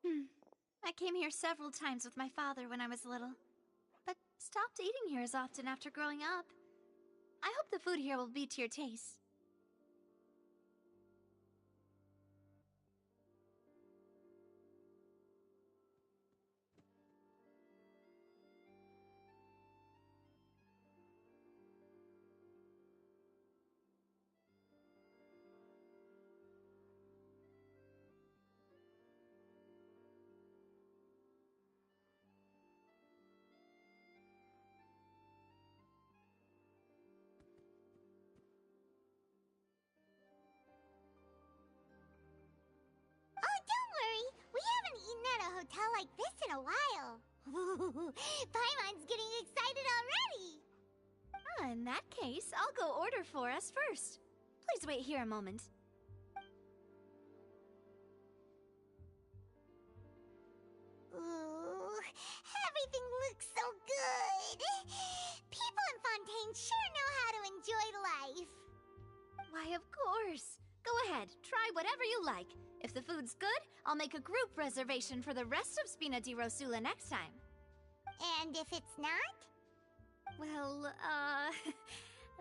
I came here several times with my father when I was little, but stopped eating here as often after growing up. I hope the food here will be to your taste. Oh, don't worry. We haven't eaten at a hotel like this in a while. Paimon's getting excited already. In that case, I'll go order for us first. Please wait here a moment. Ooh, everything looks so good. People in Fontaine sure know how to enjoy life. Why, of course. Go ahead, try whatever you like. If the food's good, I'll make a group reservation for the rest of Spina di Rosula next time. And if it's not? Well,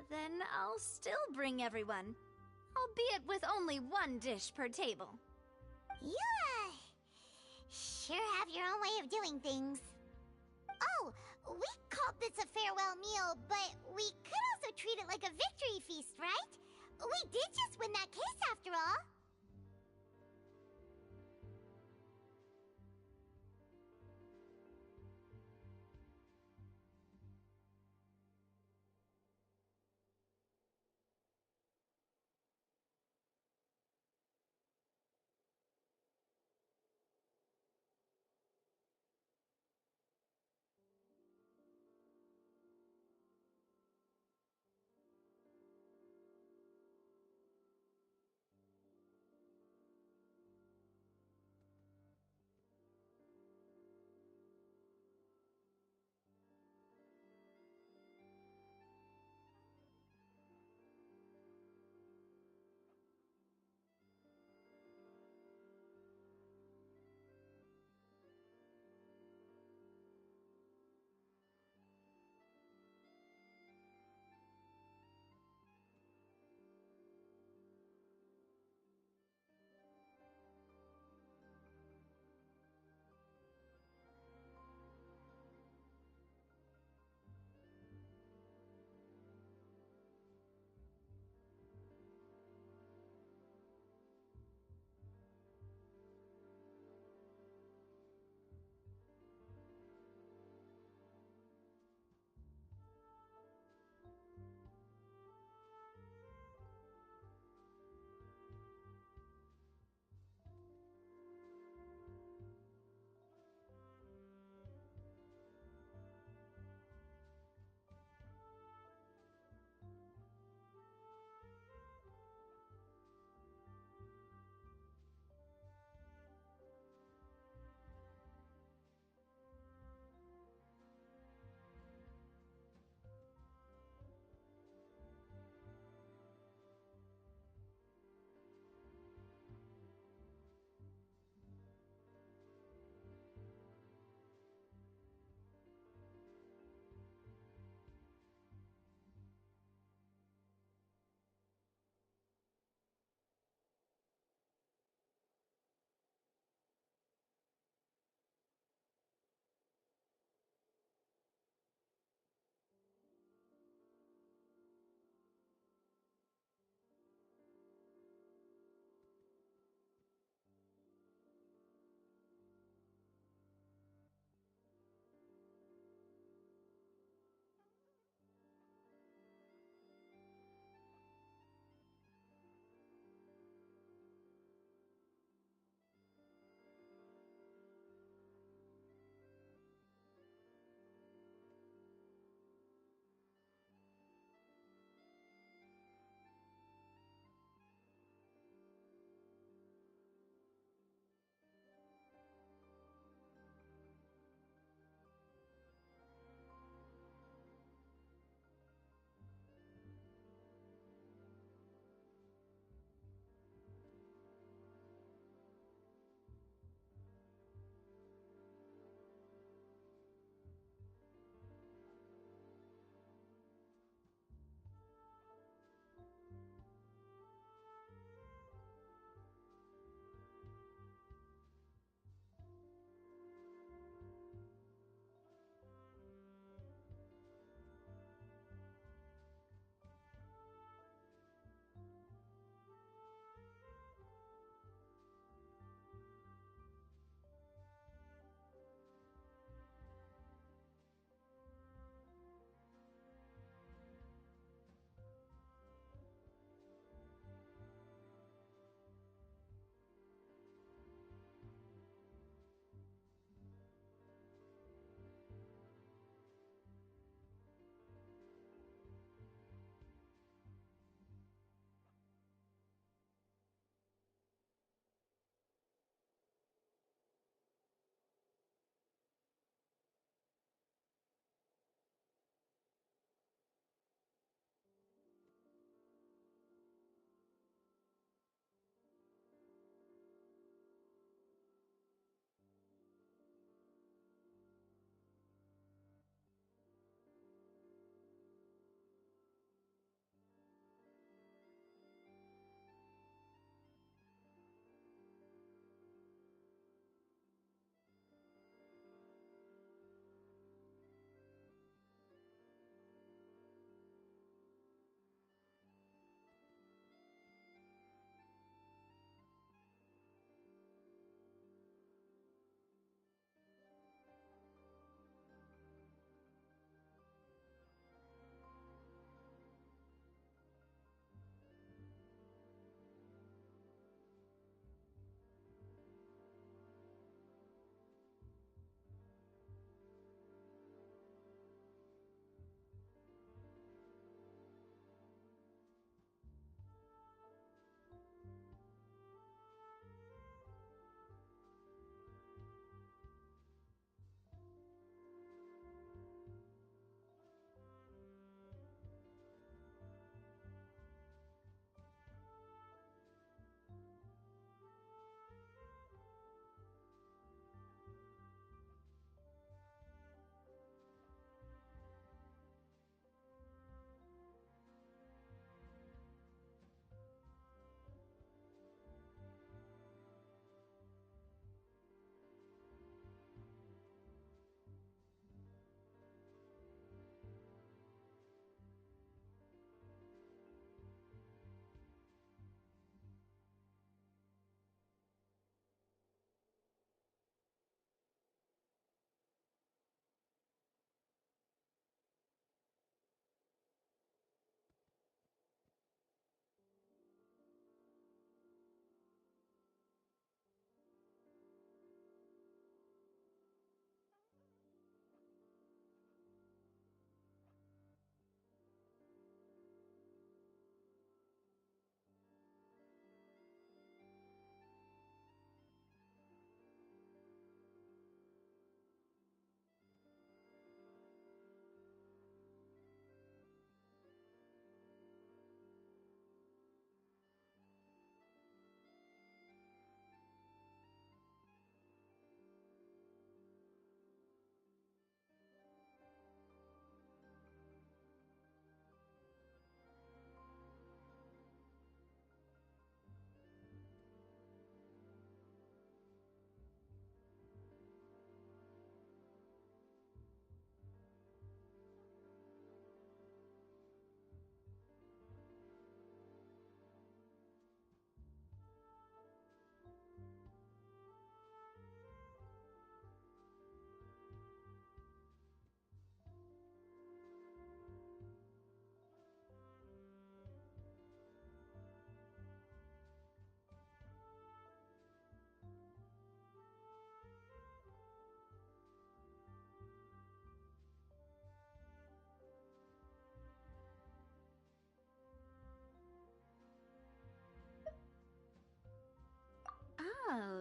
then I'll still bring everyone. Albeit with only one dish per table. You, sure have your own way of doing things. Oh, we called this a farewell meal, but we could also treat it like a victory feast, right? We did just win that case after all.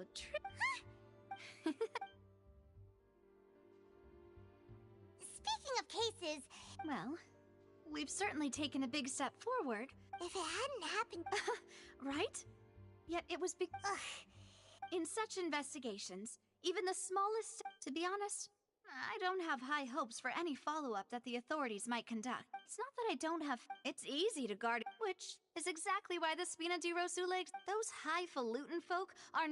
So, Speaking of cases, well, we've certainly taken a big step forward. if it hadn't happened... Right? Yet it was in such investigations, even the smallest... To be honest, I don't have high hopes for any follow-up that the authorities might conduct. It's not that I don't have... It's easy to guard, which is exactly why the Spina di Rosula... Those highfalutin folk are...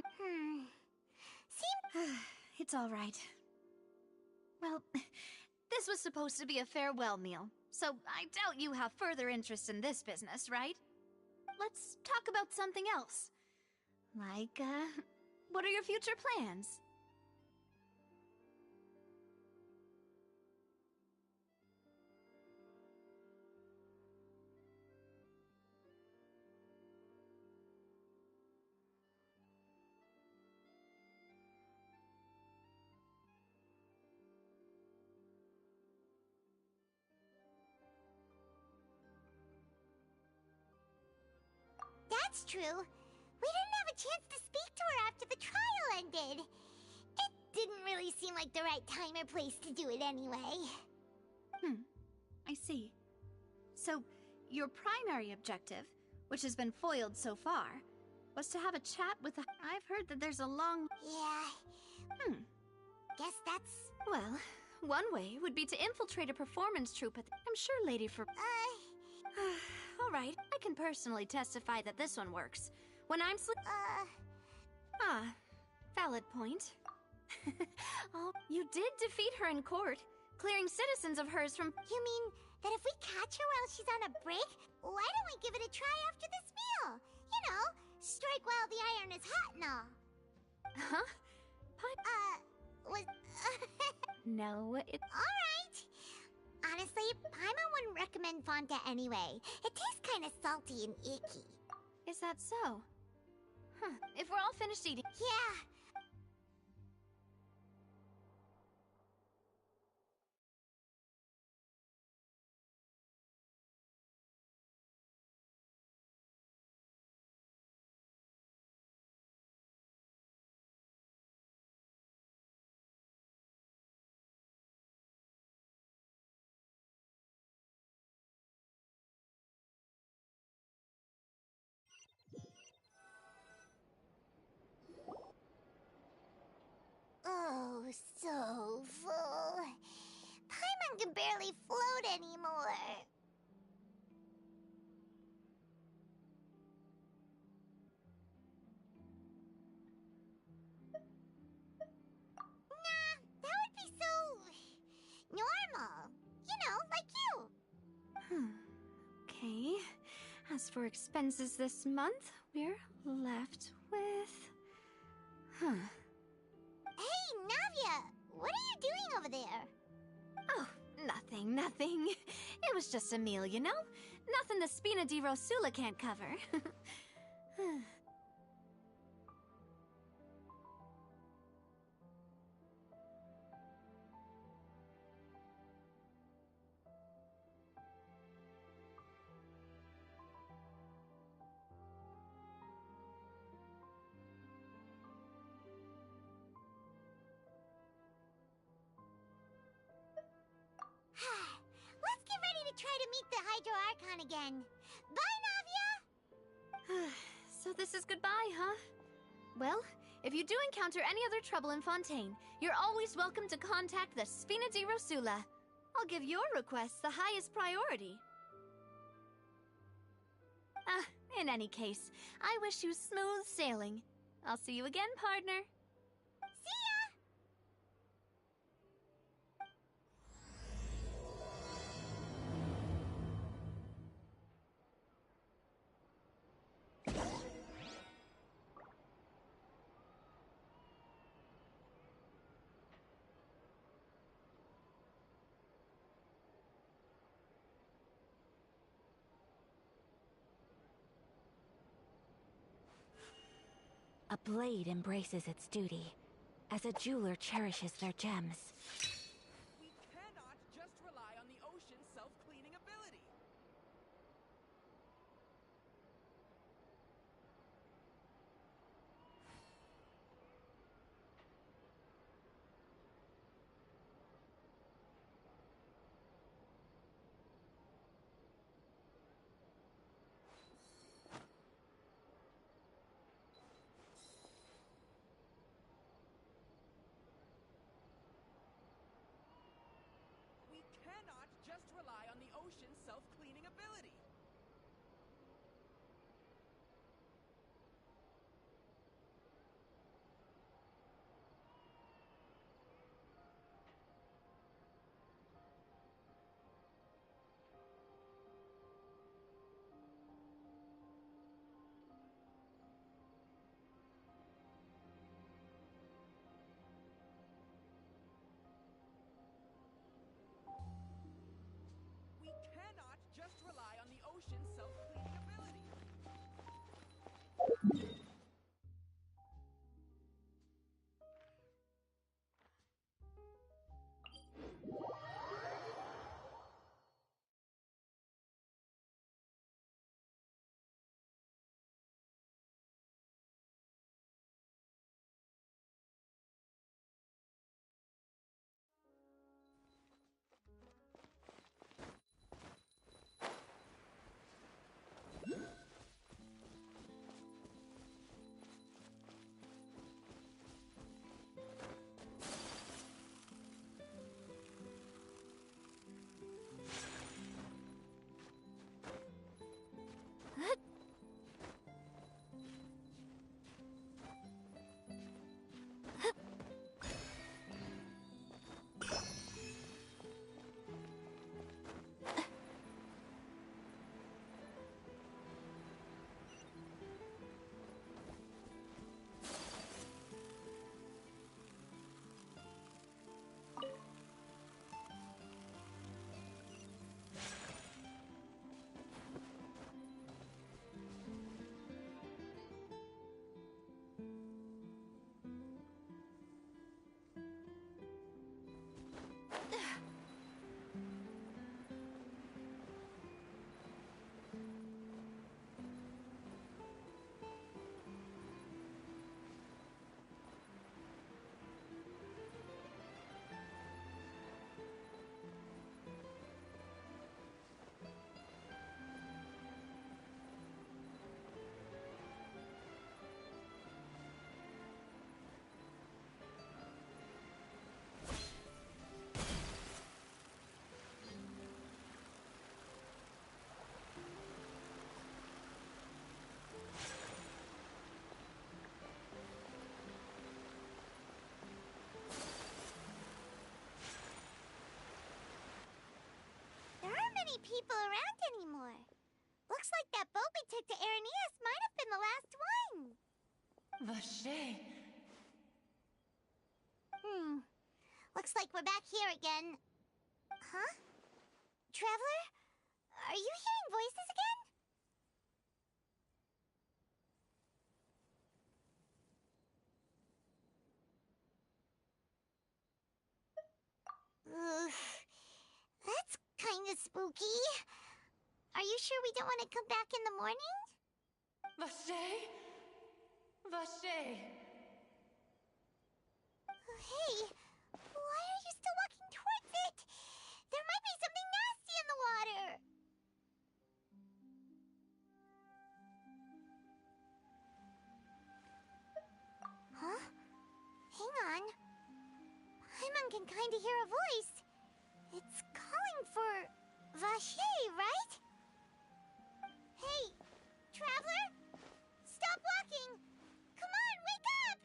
It's all right. Well, this was supposed to be a farewell meal, so I doubt you have further interest in this business, right? Let's talk about something else. Like, what are your future plans? That's true. We didn't have a chance to speak to her after the trial ended. It didn't really seem like the right time or place to do it anyway. I see. So, your primary objective, which has been foiled so far, was to have a chat with the... I've heard that there's a long... Yeah. Guess that's... Well, one way would be to infiltrate a performance troupe at I'm sure Lady for... All right, I can personally testify that this one works. When I'm valid point. Oh, you did defeat her in court, clearing citizens of hers from... You mean that if we catch her while she's on a break, why don't we give it a try after this meal? You know, strike while the iron is hot and all. Huh? Was... No, it... Alright. Honestly, Paimon wouldn't recommend Fonta anyway. It tastes kind of salty and icky. Is that so? Huh. If we're all finished eating... Yeah. Oh, so full. Paimon can barely float anymore. Nah, that would be so... normal. You know, like you. Okay. As for expenses this month, we're left with... Hey, Navia! What are you doing over there? Oh, nothing. It was just a meal, you know? Nothing the Spina di Rosula can't cover. Let's get ready to try to meet the Hydro Archon again. Bye, Navia! So this is goodbye, huh? Well, if you do encounter any other trouble in Fontaine, you're always welcome to contact the Spina di Rosula. I'll give your requests the highest priority. In any case, I wish you smooth sailing. I'll see you again, partner. See ya! A blade embraces its duty, as a jeweler cherishes their gems. We cannot just rely on the ocean's self-cleaning ability. people around anymore. Looks like that boat we took to Araneas might have been the last one. Vache. Looks like we're back here again. Huh? Traveler? Are you hearing voices again? Ugh. That's kinda spooky. Are you sure we don't want to come back in the morning? Vache? Vache. Hey, why are you still walking towards it? There might be something nasty in the water. Huh? Hang on. Paimon can kinda hear a voice. It's calling for Vache, right? Hey, Traveler? Stop walking! Come on, wake up!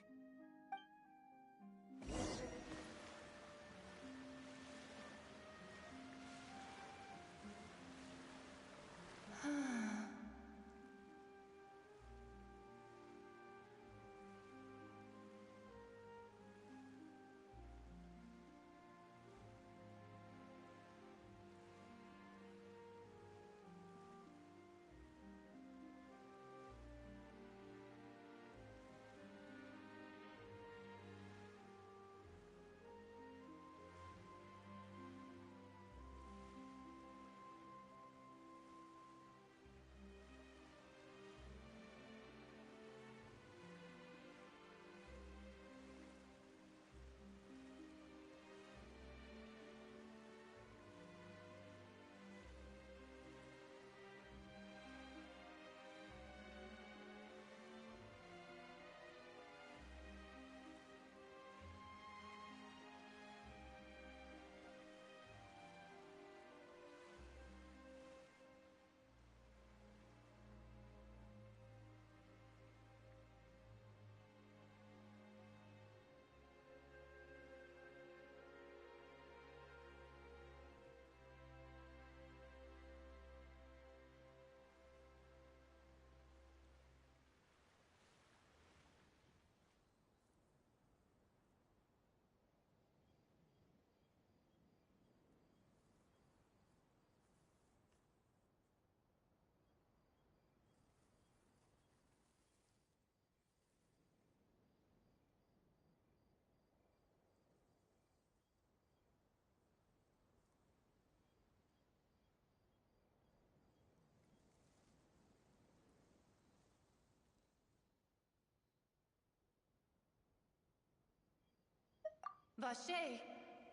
Vache,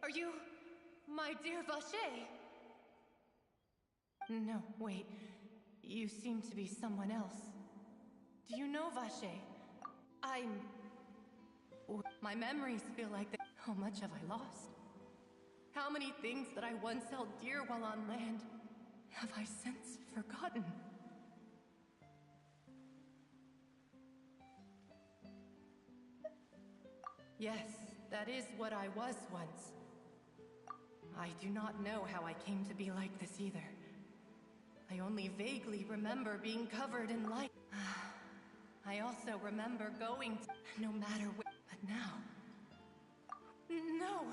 are you my dear Vache? No, wait. You seem to be someone else. Do you know Vache? My memories feel like they... How much have I lost? How many things that I once held dear while on land have I since forgotten? Yes, that is what I was once. I do not know how I came to be like this either. I only vaguely remember being covered in light. I also remember going no matter where. But now... No!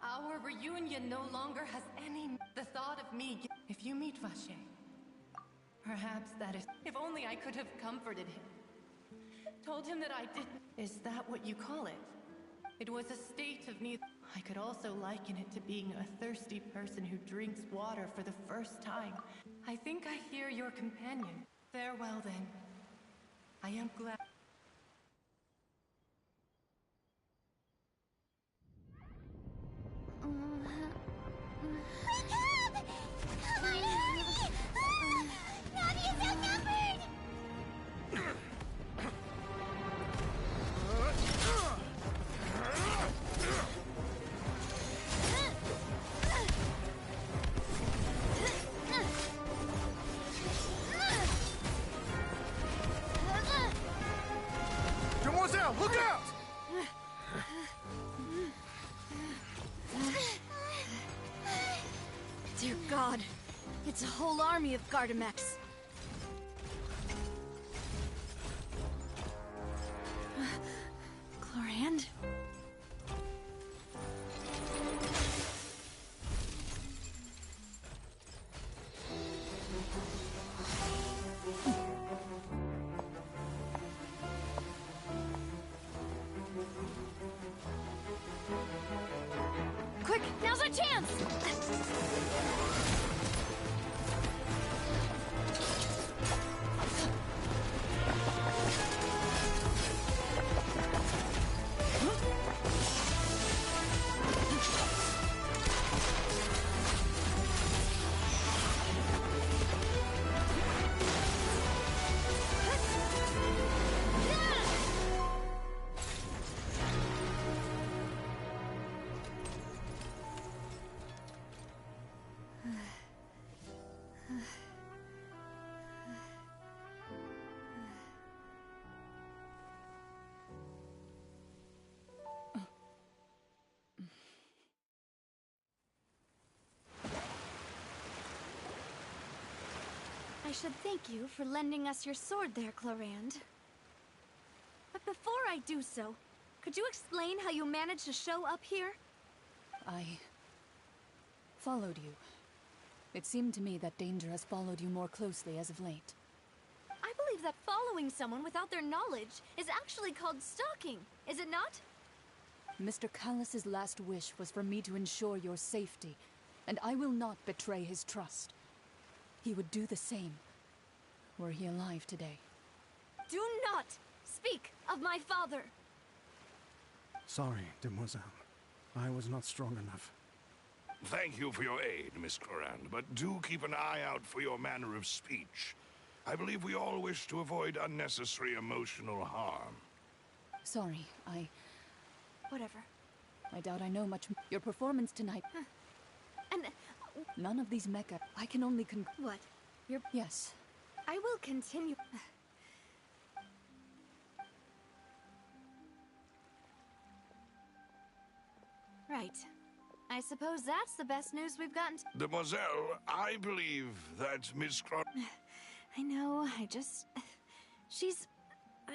Our reunion no longer has any... The thought of me... If you meet Vache, perhaps that is... If only I could have comforted him. Told him that I didn't... Is that what you call it? It was a state of neither. I could also liken it to being a thirsty person who drinks water for the first time. I think I hear your companion. Farewell then. I am glad. Wake up! Come on, hurry! Navi is outnumbered! Demoiselle, look out! Dear God, It's a whole army of Gardamex. Chlorand? Quick, now's our chance! I should thank you for lending us your sword there, Chlorand. But before I do so, could you explain how you managed to show up here? I followed you. It seemed to me that danger has followed you more closely as of late. I believe that following someone without their knowledge is actually called stalking, is it not? Mr. Callus's last wish was for me to ensure your safety, and I will not betray his trust. He would do the same, were he alive today. Do not speak of my father! Sorry, demoiselle. I was not strong enough. Thank you for your aid, Miss Chlorand, but do keep an eye out for your manner of speech. I believe we all wish to avoid unnecessary emotional harm. Sorry, Whatever. I doubt I know much. Your performance tonight. And None of these mecha. I can only what? Yes. I will continue. Right. I suppose that's the best news we've gotten. Demoiselle, I believe that Miss Chlorand... I know, she's... Oh,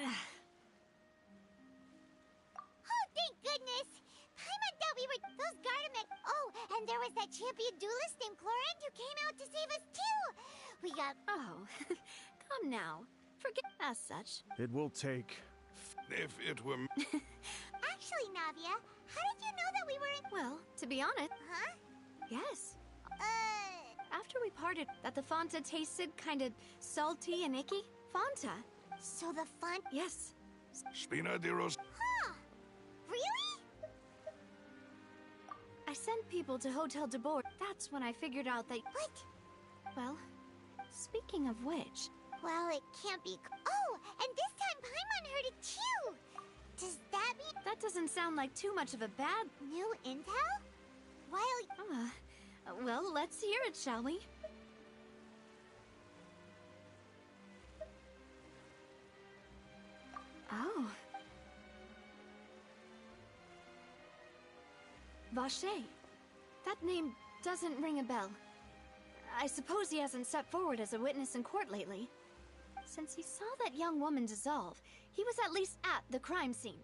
thank goodness! Paimon thought we were those Gardamex. Oh, and there was that champion duelist named Chlorand who came out to save us too! We got... Oh, come now. Forget as such. It will take... If it were... Actually, Navia, how did you know that we were in... Well, to be honest, Huh? yes. After we parted, that the Fanta tasted kinda salty and icky. Fanta? So the fun... Yes. Spina de Ros... Huh! Really? I sent people to Hotel de Bourg. That's when I figured out that... What? Well, speaking of which... Well, it can't be... Oh, and this time Paimon heard it too! Does that mean... That doesn't sound like too much of a bad... New intel? While... Well, let's hear it, shall we? Oh. Vache. That name doesn't ring a bell. I suppose he hasn't stepped forward as a witness in court lately. Since he saw that young woman dissolve, he was at least at the crime scene.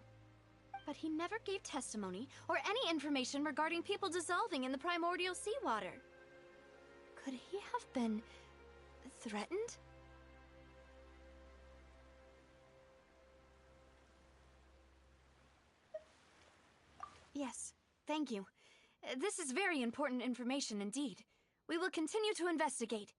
But he never gave testimony or any information regarding people dissolving in the primordial seawater. Could he have been threatened? Yes, thank you. This is very important information indeed. We will continue to investigate.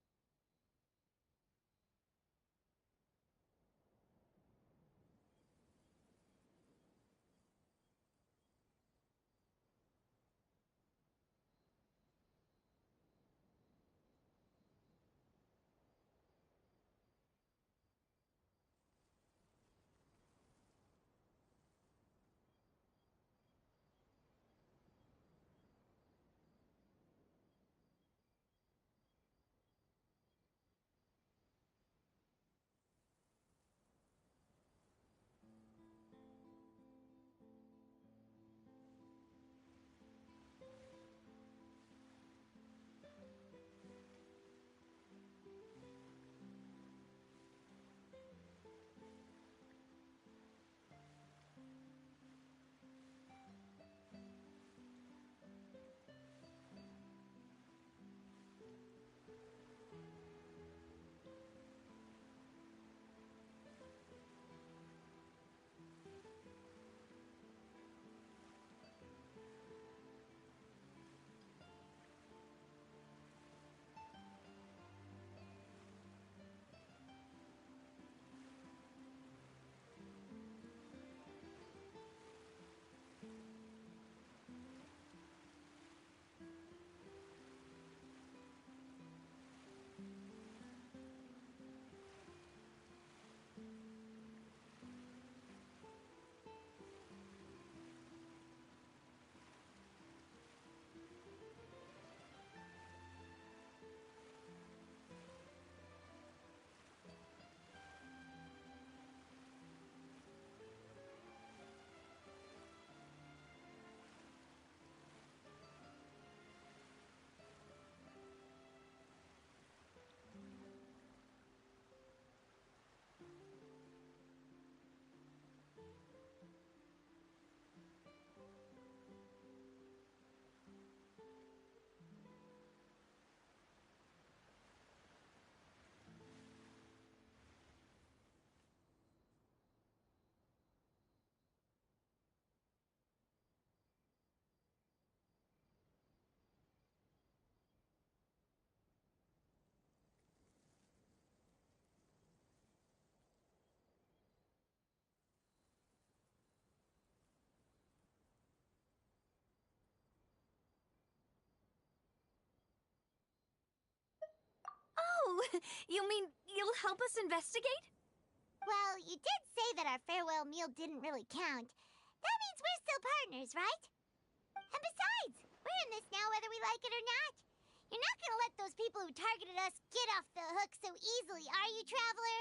Oh, you mean you'll help us investigate? Well, you did say that our farewell meal didn't really count. That means we're still partners, right? And besides, we're in this now whether we like it or not. You're not gonna let those people who targeted us get off the hook so easily, are you, Traveler?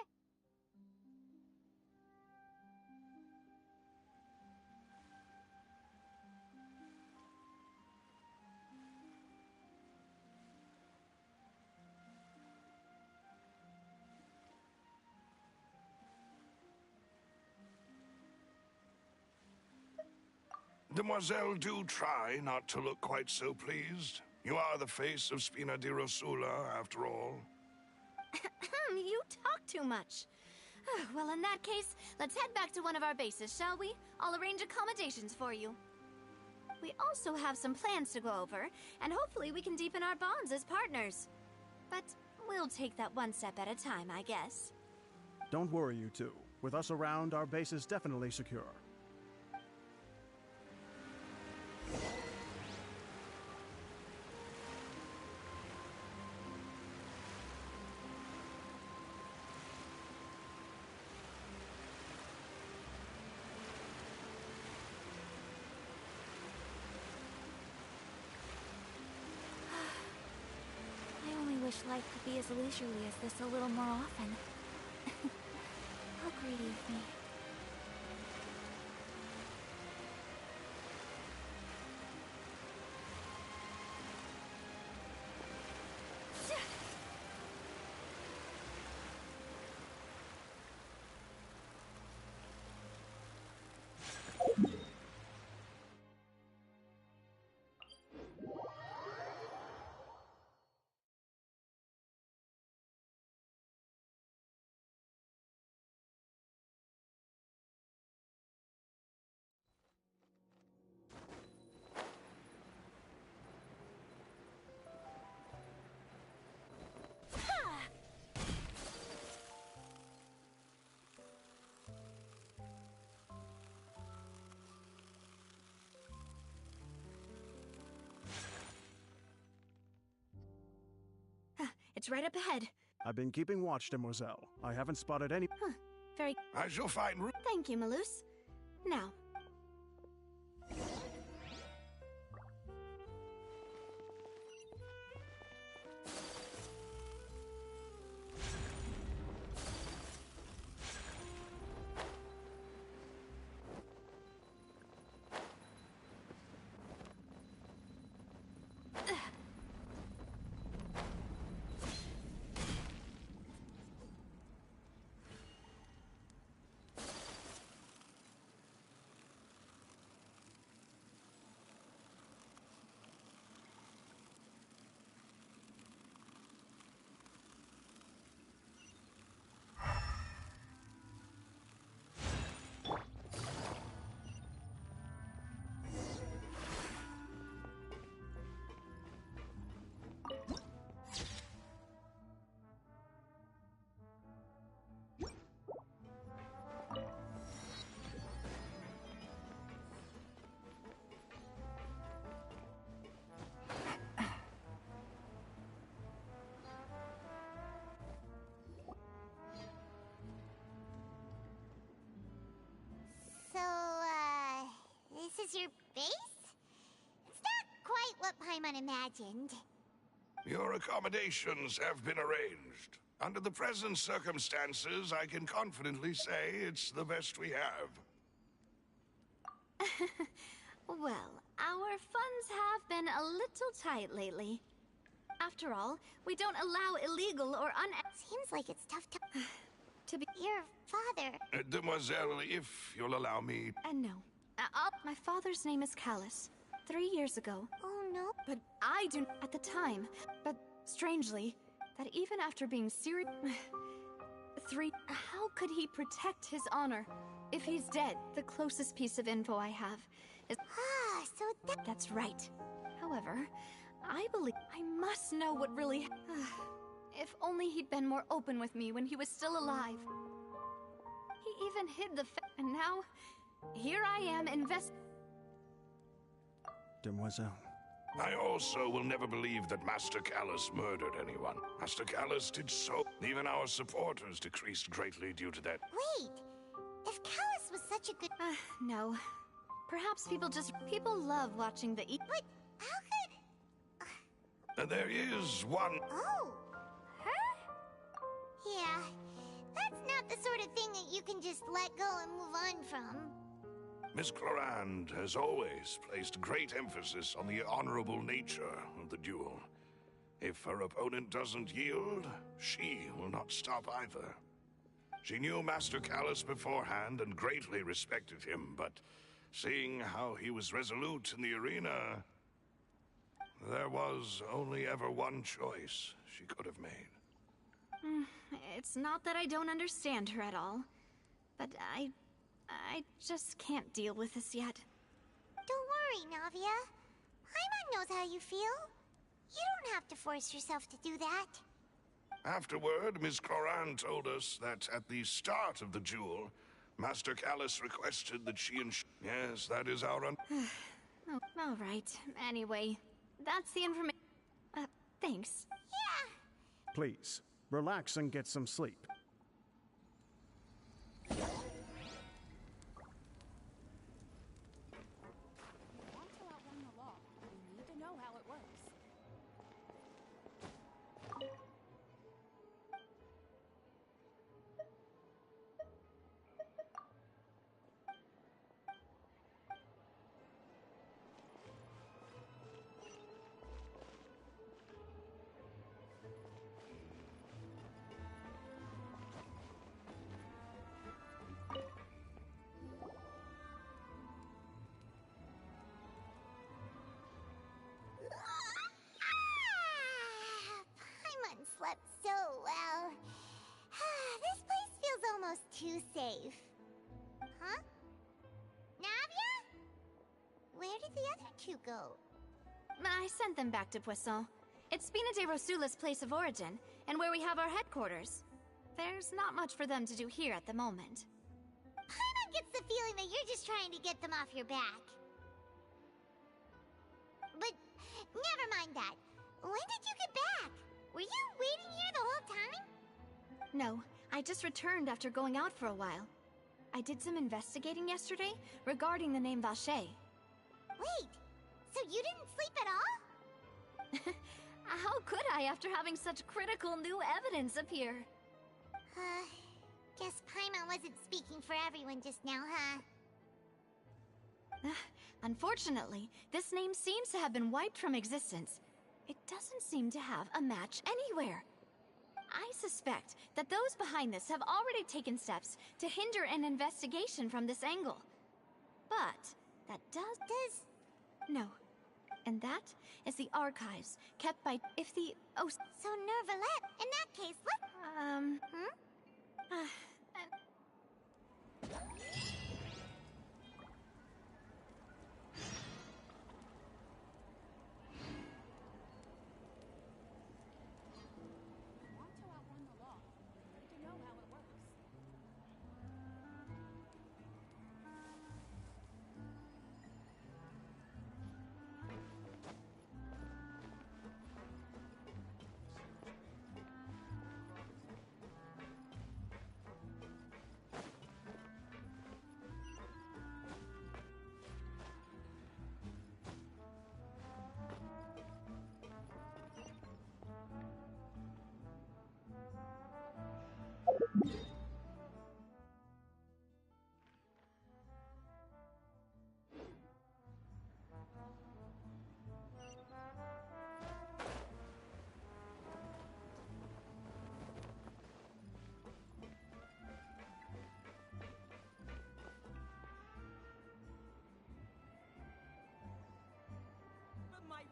Demoiselle, do try not to look quite so pleased. You are the face of Spina di Rosula, after all. You talk too much. Well, in that case, let's head back to one of our bases, shall we? I'll arrange accommodations for you. We also have some plans to go over, and hopefully we can deepen our bonds as partners. But we'll take that one step at a time, I guess. Don't worry, you two. With us around, our base is definitely secure. I only wish life could be as leisurely as this a little more often. How greedy of me. It's right up ahead. I've been keeping watch, Demoiselle. I haven't spotted any... Very... I shall find room. Thank you, Malus. Now, this is your base? It's not quite what Paimon imagined. Your accommodations have been arranged. Under the present circumstances, I can confidently say it's the best we have. well, our funds have been a little tight lately. After all, we don't allow illegal or Seems like it's tough to be... Your father... Demoiselle, if you'll allow me... no. My father's name is Callus. 3 years ago. Oh, no. But I do... At the time. But strangely, that even after being serious... How could he protect his honor? If he's dead, the closest piece of info I have is... so That's right. However, I believe I must know what really... If only he'd been more open with me when he was still alive. He even hid the and now, here I am Demoiselle, I also will never believe that Master Callus murdered anyone. Master Callus did so. Even our supporters decreased greatly due to that. Wait, if Callus was such a good... No. Perhaps people love watching the But how could... There is one. Oh, her? Yeah, that's not the sort of thing that you can just let go and move on from. Miss Clorand has always placed great emphasis on the honorable nature of the duel. If her opponent doesn't yield, she will not stop either. She knew Master Callus beforehand and greatly respected him, but seeing how he was resolute in the arena, there was only ever one choice she could have made. It's not that I don't understand her at all, but I just can't deal with this yet. Don't worry, Navia. Paimon knows how you feel. You don't have to force yourself to do that. Afterward, Miss Clorand told us that at the start of the duel, Master Callus requested that she and yes, that is our Oh, all right. Anyway, that's the information. Thanks. Yeah. Please, relax and get some sleep. Want to outrun the law, you need to know how it works. Paimon slept so well. This place feels almost too safe. Huh? Navia? Where did the other two go? I sent them back to Poisson. It's Spina de Rosula's place of origin, and where we have our headquarters. There's not much for them to do here at the moment. Paimon gets the feeling that you're just trying to get them off your back. But never mind that. When did you get back? Were you waiting here the whole time? No, I just returned after going out for a while. I did some investigating yesterday regarding the name Vache. Wait, so you didn't sleep at all? How could I after having such critical new evidence appear? Guess Paimon wasn't speaking for everyone just now, huh? Unfortunately, this name seems to have been wiped from existence. It doesn't seem to have a match anywhere. I suspect that those behind this have already taken steps to hinder an investigation from this angle. But that does... No. And that is the archives kept by... If the... Oh... So Nervalette, in that case, Want to outrun the law, you need to know how it works.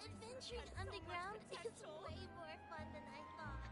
adventuring underground is way more fun than I thought.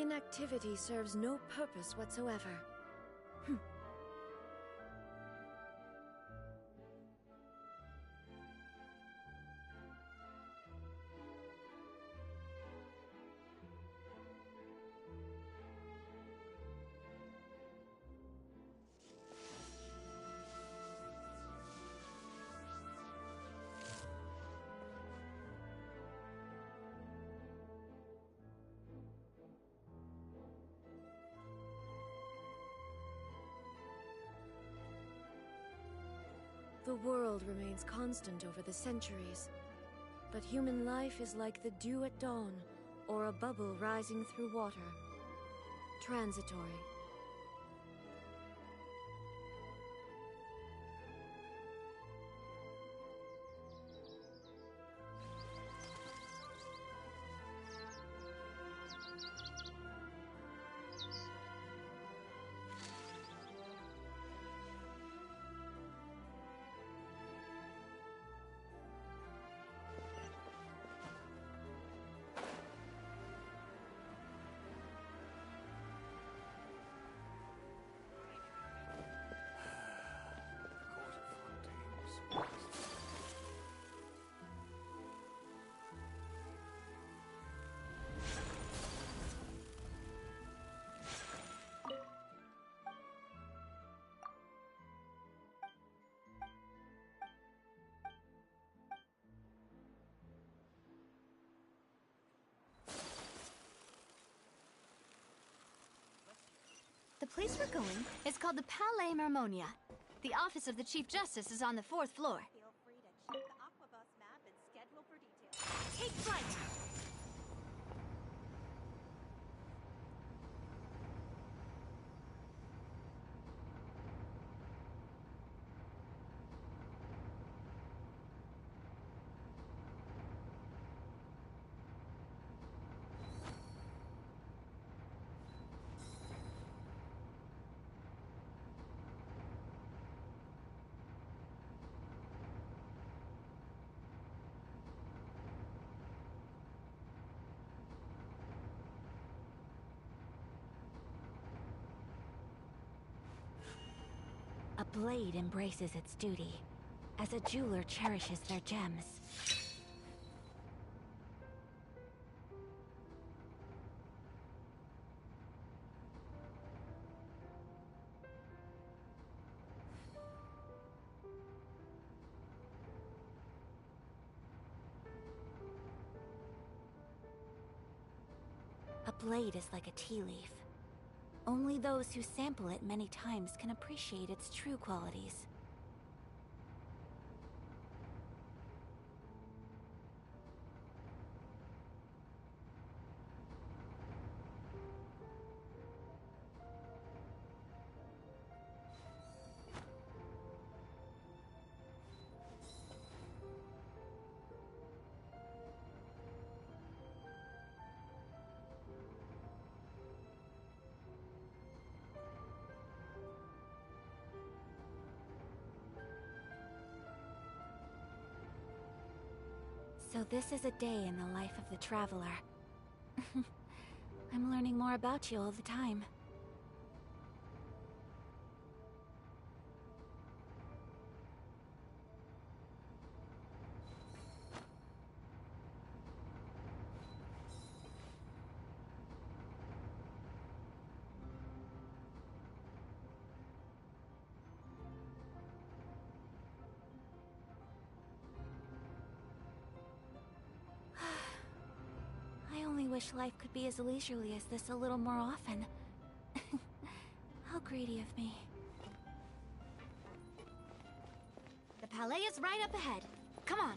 inactivity serves no purpose whatsoever. The world remains constant over the centuries, but human life is like the dew at dawn, or a bubble rising through water. Transitory. The place we're going is called the Palais Marmonia. The office of the Chief Justice is on the 4th floor. Feel free to check the Aquabus map and schedule for details. Take flight! A blade embraces its duty, as a jeweler cherishes their gems. A blade is like a tea leaf. Only those who sample it many times can appreciate its true qualities. So this is a day in the life of the Traveler. I'm learning more about you all the time. I only wish life could be as leisurely as this a little more often. How greedy of me. The Palais is right up ahead. Come on.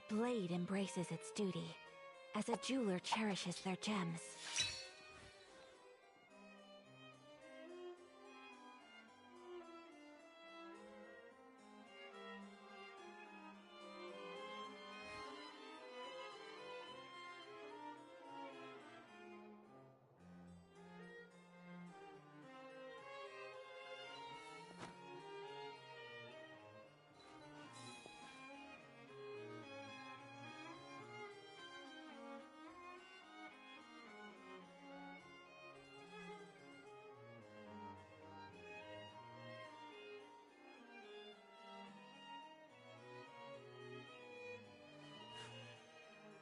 A blade embraces its duty, as a jeweler cherishes their gems.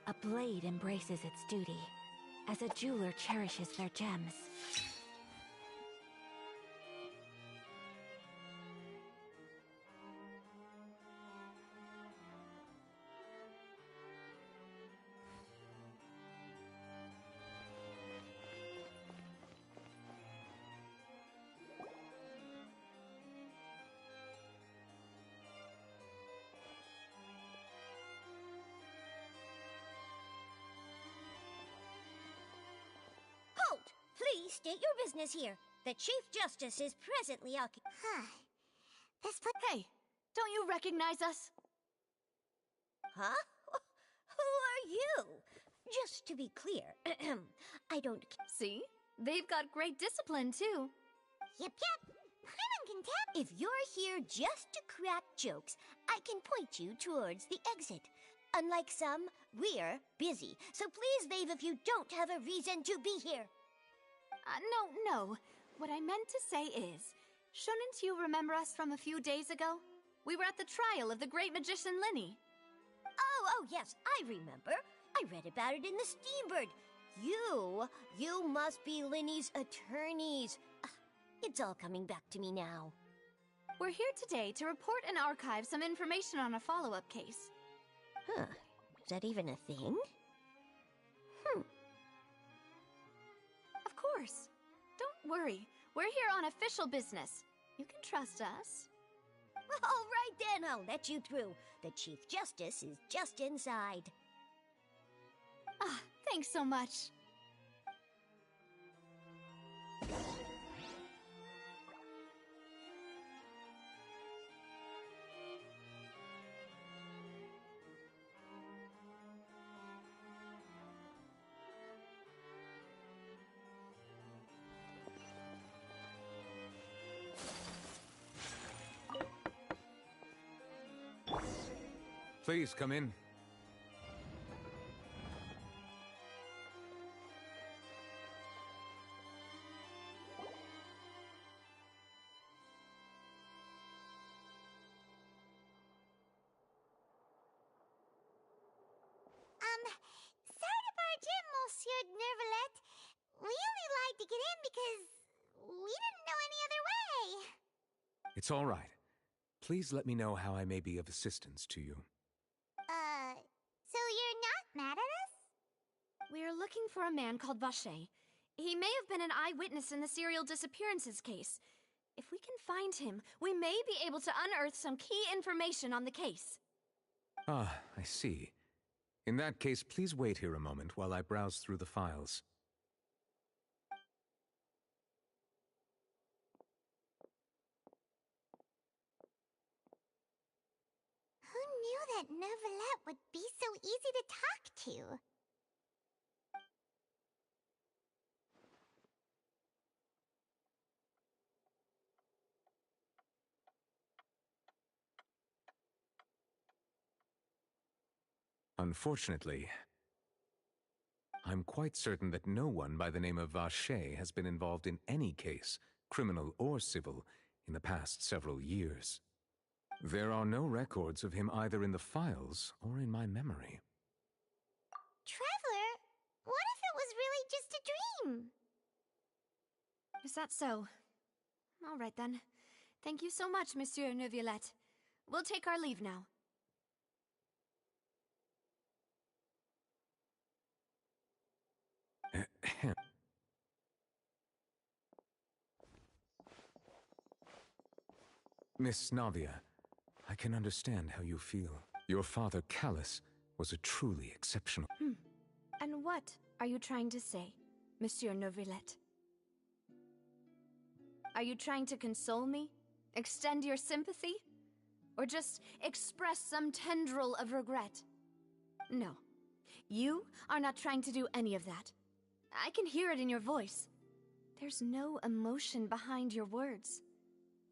A blade embraces its duty, as a jeweler cherishes their gems. Halt! Please state your business here. The Chief Justice is presently occupied. Hey, don't you recognize us? Huh? Who are you? Just to be clear, I don't... See? They've got great discipline, too. Yep. I'm in contempt. If you're here just to crack jokes, I can point you towards the exit. Unlike some, we're busy, so please leave if you don't have a reason to be here. No. What I meant to say is, shouldn't you remember us from a few days ago? We were at the trial of the great magician Linny. Oh, yes, I remember. I read about it in the Steambird. You must be Linny's attorneys. It's all coming back to me now. We're here today to report and archive some information on a follow-up case. Huh. Is that even a thing? Of course. Don't worry. We're here on official business. You can trust us. All right then, I'll let you through. The Chief Justice is just inside. Thanks so much. Please come in. Sorry to barge in, Monsieur Nervalet. We only lied to get in because we didn't know any other way. It's all right. Please let me know how I may be of assistance to you. So you're not mad at us? We're looking for a man called Vacher. He may have been an eyewitness in the serial disappearances case. If we can find him, we may be able to unearth some key information on the case. Ah, I see. In that case, please wait here a moment while I browse through the files. Who knew that Nervalet would be so easy to talk to? Unfortunately, I'm quite certain that no one by the name of Vacher has been involved in any case, criminal or civil, in the past several years. There are no records of him either in the files or in my memory. Traveler, what if it was really just a dream? Is that so? All right then. Thank you so much, Monsieur Neuvillette. We'll take our leave now. Miss Navia, I can understand how you feel. Your father, Callus, was a truly exceptional... And what are you trying to say, Monsieur Neuvillette? Are you trying to console me? Extend your sympathy? Or just express some tendril of regret? No. You are not trying to do any of that. I can hear it in your voice. There's no emotion behind your words.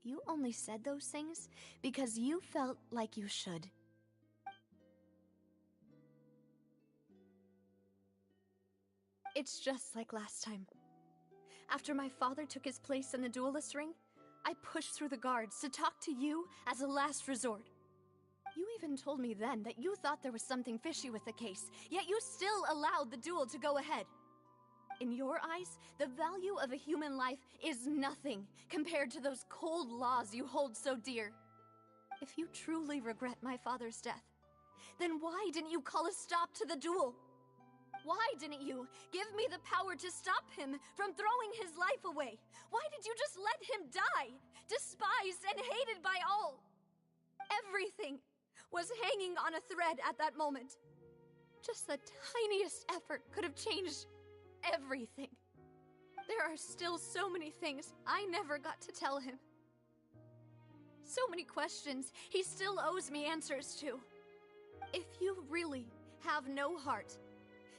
You only said those things because you felt like you should. It's just like last time. After my father took his place in the duelist ring, I pushed through the guards to talk to you as a last resort. You even told me then that you thought there was something fishy with the case, yet you still allowed the duel to go ahead. In your eyes, the value of a human life is nothing compared to those cold laws you hold so dear. If you truly regret my father's death, then why didn't you call a stop to the duel? Why didn't you give me the power to stop him from throwing his life away? Why did you just let him die, despised and hated by all? Everything was hanging on a thread at that moment. Just the tiniest effort could have changed everything. There are still so many things I never got to tell him. So many questions he still owes me answers to. If you really have no heart,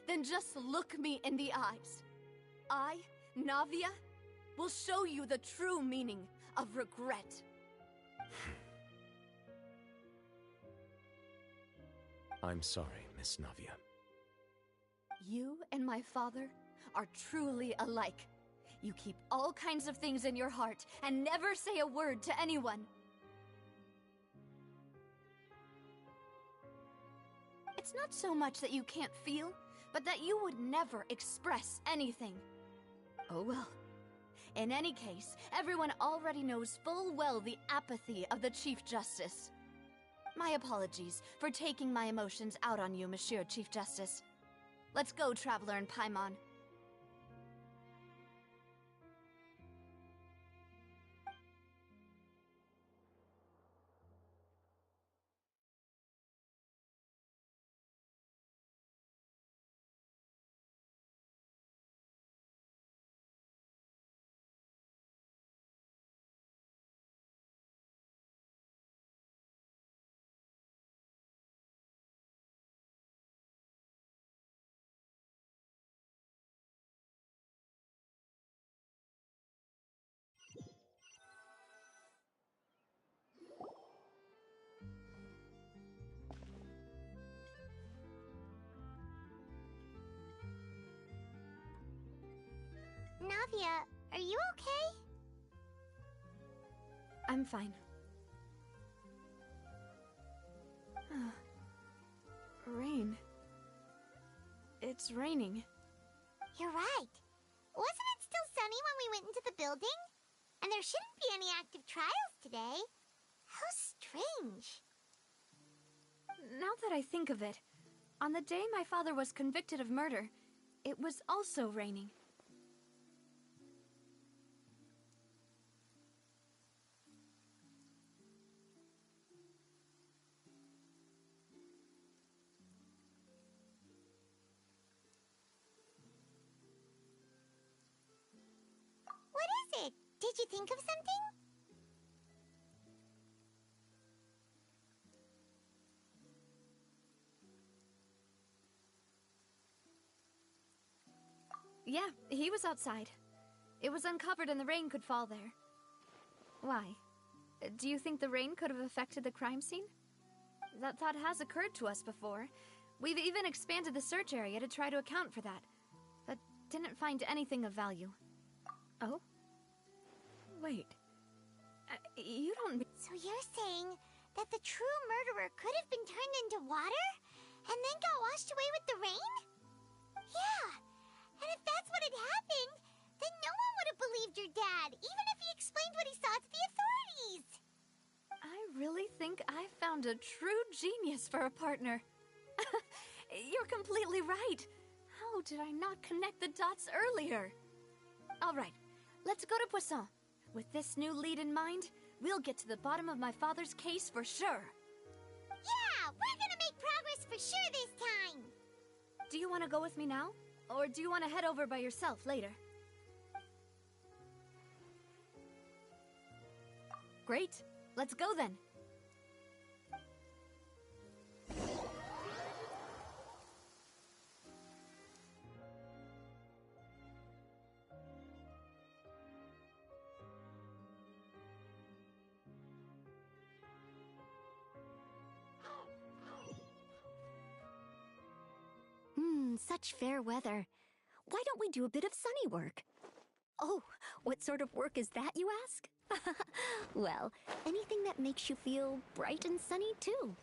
then just look me in the eyes. I, Navia, will show you the true meaning of regret. I'm sorry, Miss Navia. You and my father are truly alike. You keep all kinds of things in your heart and never say a word to anyone. It's not so much that you can't feel, but that you would never express anything. Oh well. In any case, everyone already knows full well the apathy of the Chief Justice. My apologies for taking my emotions out on you, Monsieur Chief Justice. Let's go, Traveler and Paimon. Navia, are you okay? I'm fine. Rain. It's raining. You're right. Wasn't it still sunny when we went into the building? And there shouldn't be any active trials today. How strange. Now that I think of it, on the day my father was convicted of murder, it was also raining. What is it? Did you think of something? Yeah, he was outside. It was uncovered and the rain could fall there. Why? Do you think the rain could have affected the crime scene? That thought has occurred to us before. We've even expanded the search area to try to account for that, but didn't find anything of value. Oh? Wait. You don't... So you're saying that the true murderer could have been turned into water? And then got washed away with the rain? Yeah! And if that's what had happened, then no one would have believed your dad, even if he explained what he saw to the authorities! I really think I found a true genius for a partner. You're completely right. How did I not connect the dots earlier? All right, let's go to Poisson. With this new lead in mind, we'll get to the bottom of my father's case for sure. Yeah, we're gonna make progress for sure this time! Do you want to go with me now? Or do you want to head over by yourself later? Great. Let's go then. Such fair weather. Why don't we do a bit of sunny work? Oh, what sort of work is that, you ask? Well, anything that makes you feel bright and sunny, too.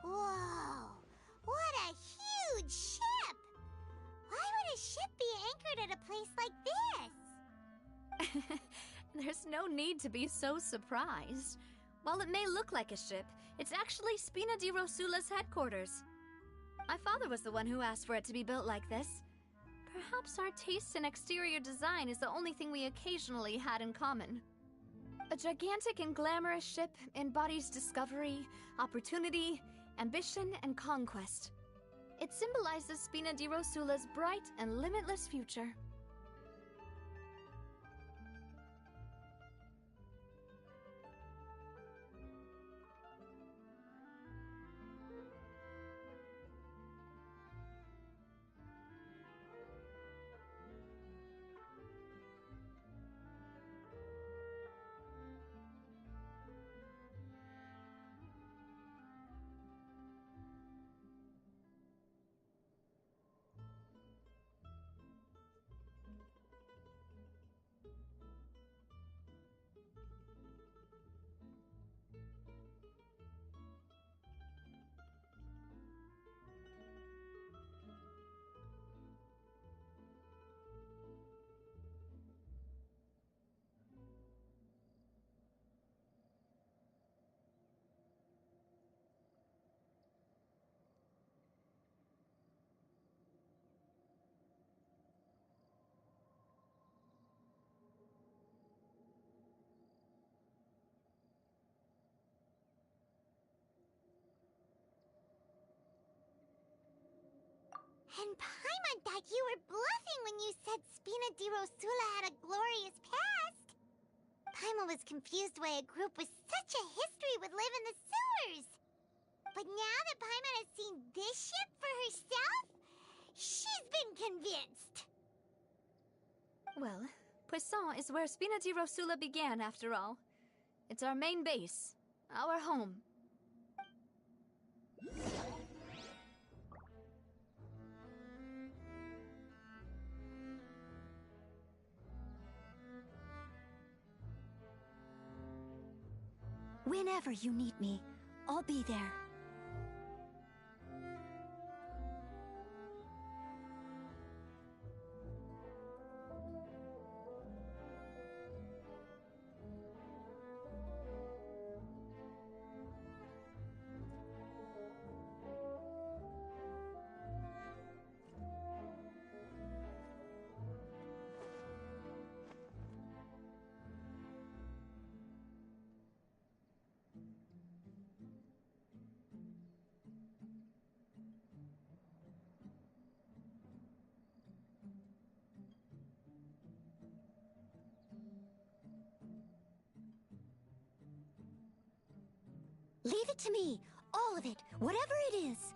Whoa! What a huge ship! Why would a ship be anchored at a place like this? There's no need to be so surprised. While it may look like a ship, it's actually Spina di Rosula's headquarters. My father was the one who asked for it to be built like this. Perhaps our taste in exterior design is the only thing we occasionally had in common. A gigantic and glamorous ship embodies discovery, opportunity, ambition, and conquest. It symbolizes Spina di Rosula's bright and limitless future. And Paimon thought you were bluffing when you said Spina di Rosula had a glorious past. Paimon was confused why a group with such a history would live in the sewers. But now that Paimon has seen this ship for herself, she's been convinced. Well, Poisson is where Spina di Rosula began, after all. It's our main base, our home. Whenever you need me, I'll be there. Leave it to me. All of it. Whatever it is.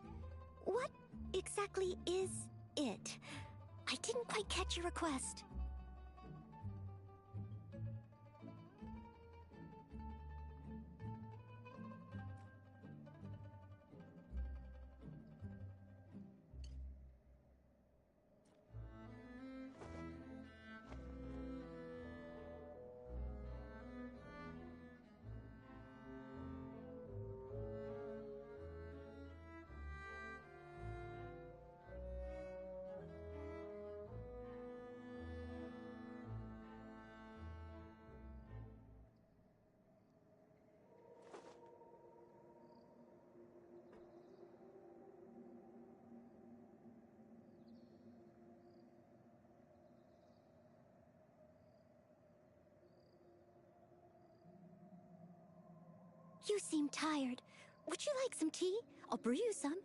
What exactly is it? I didn't quite catch your request. You seem tired. Would you like some tea? I'll brew you some.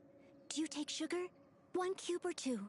Do you take sugar? 1 cube or 2?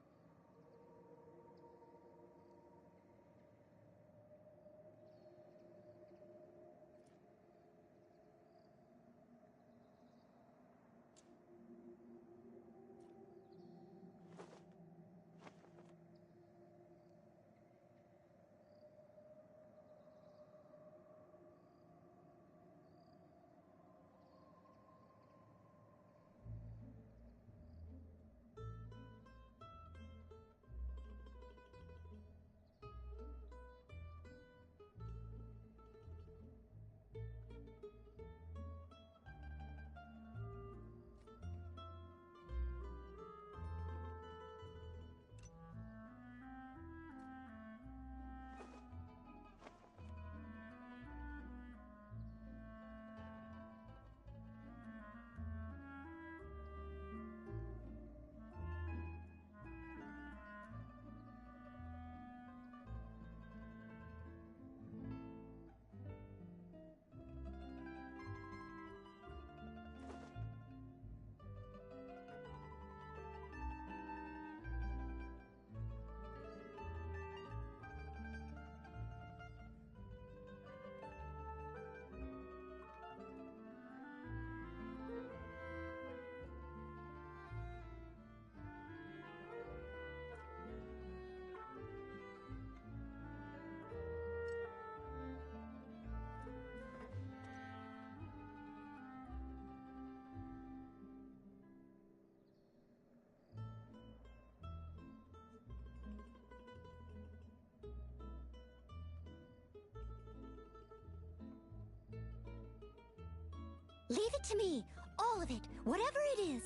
Leave it to me. All of it. Whatever it is.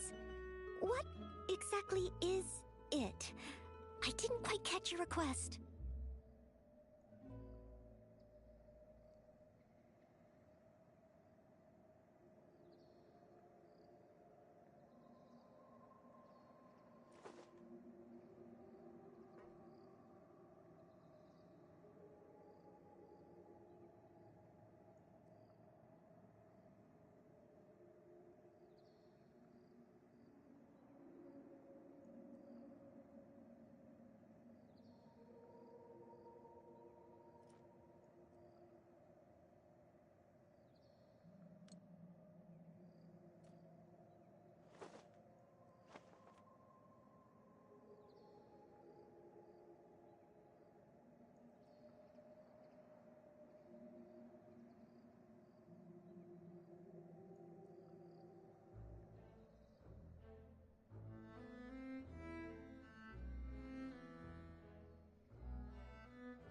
What exactly is it? I didn't quite catch your request.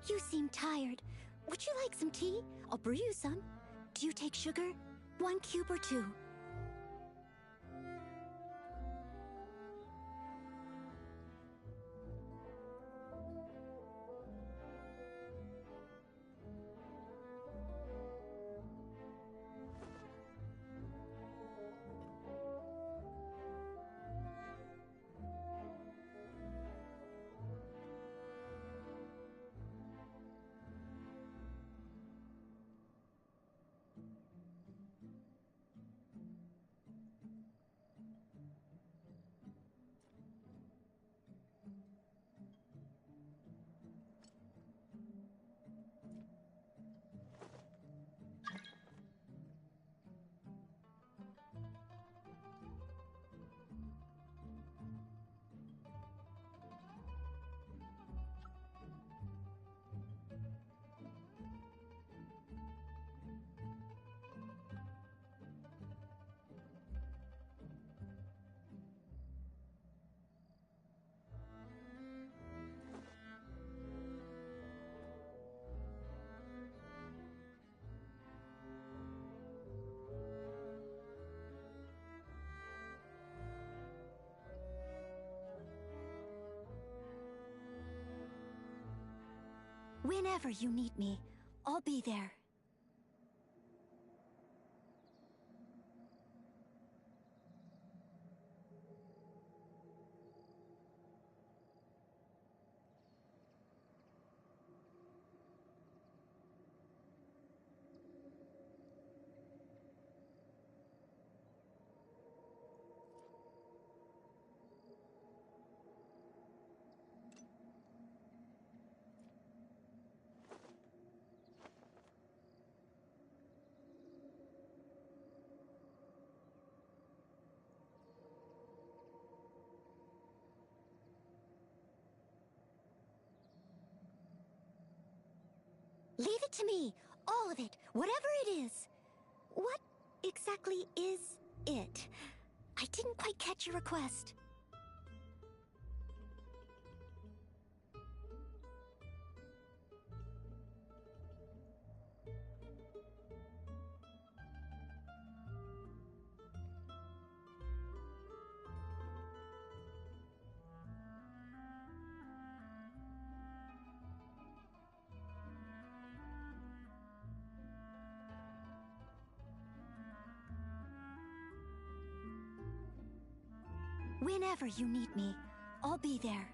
You seem tired. Would you like some tea? I'll brew you some. Do you take sugar? 1 cube or 2? Whenever you need me, I'll be there. it to me. All of it. Whatever it is. What exactly is it? I didn't quite catch your request. Whenever you need me, I'll be there.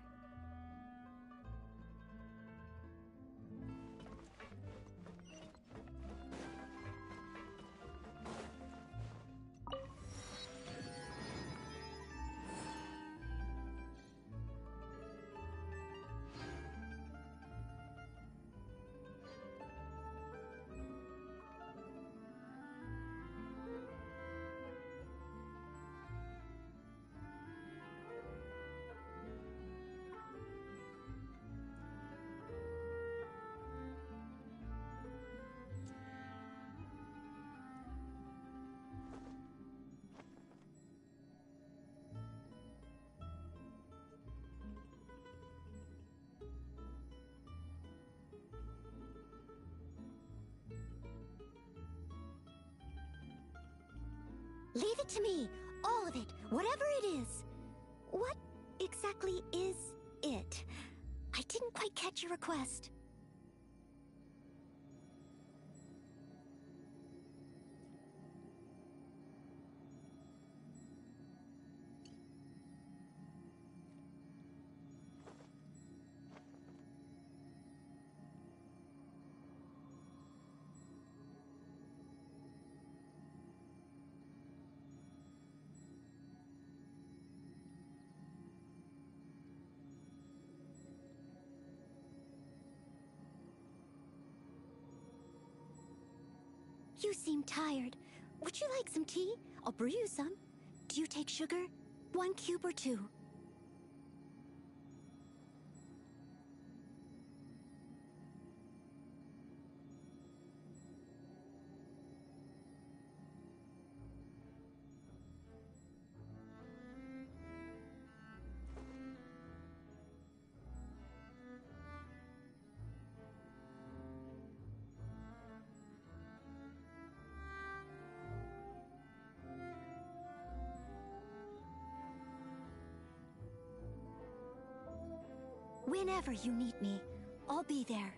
Leave it to me. All of it. Whatever it is. What exactly is it? I didn't quite catch your request. You seem tired. Would you like some tea? I'll brew you some. Do you take sugar? 1 cube or 2? Whenever you need me, I'll be there.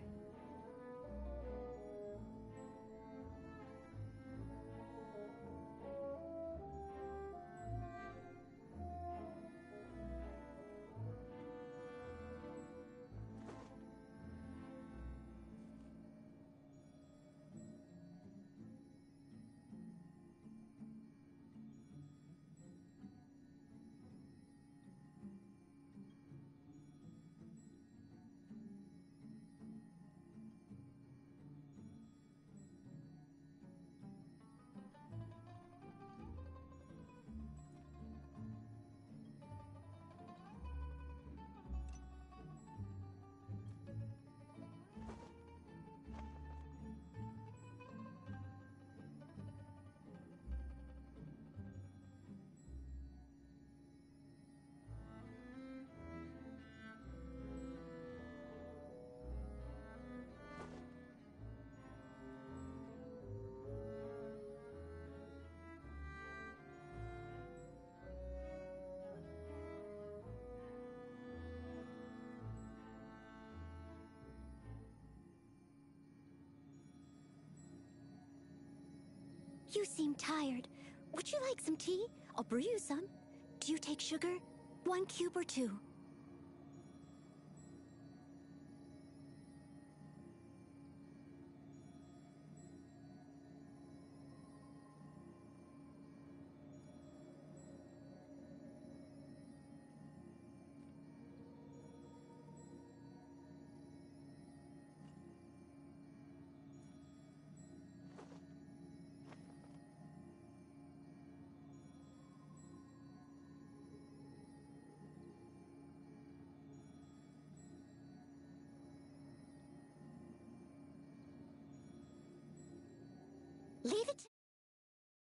You seem tired. Would you like some tea? I'll brew you some. Do you take sugar? 1 cube or 2? Leave it.